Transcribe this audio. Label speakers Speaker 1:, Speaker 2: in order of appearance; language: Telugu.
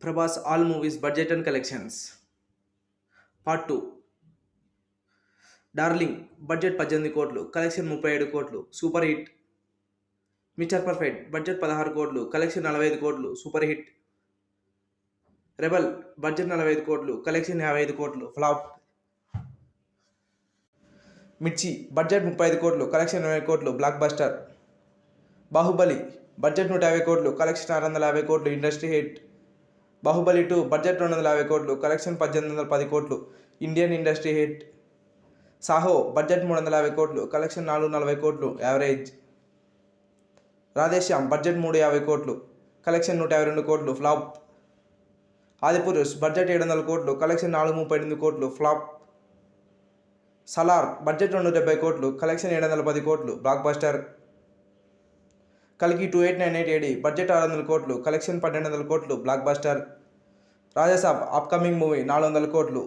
Speaker 1: Prabhas all movies budget and collections. Part 2. Darling budget 18 కోట్లు, కలెక్షన్ 37 కోట్లు, super hit. Mister perfect budget 16 కోట్లు, కలెక్షన్ 45 కోట్లు, సూపర్ హిట్. రెబల్ బడ్జెట్ 45 కోట్లు, కలెక్షన్ 55 కోట్లు, ఫ్లాప్. మిర్చి బడ్జెట్ 35 కోట్లు, కలెక్షన్ 20 కోట్లు, బ్లాక్ బస్టర్. బాహుబలి బడ్జెట్ 150 కోట్లు, కలెక్షన్ 650 కోట్లు, ఇండస్ట్రీ హిట్. బాహుబలి 2 బడ్జెట్ 250 కోట్లు, కలెక్షన్ 1810 కోట్లు, Indian industry hit. Saaho budget 350 కోట్లు, కలెక్షన్ 440 కోట్లు, యావరేజ్. రాధేశ్యామ్ బడ్జెట్ 350 కోట్లు, కలెక్షన్ 152 కోట్లు, ఫ్లాప్. ఆదిపురుష్ బడ్జెట్ 700 కోట్లు, కలెక్షన్ 438 కోట్లు, ఫ్లాప్. సలార్ బడ్జెట్ 270 కోట్లు, కలెక్షన్ 710 కోట్లు, బ్లాక్ బస్టర్. కల్కి 2898 ఏడి బడ్జెట్ 600 కోట్లు, కలెక్షన్ 1200 కోట్లు, block Raja Saab upcoming movie 400 కోట్లు,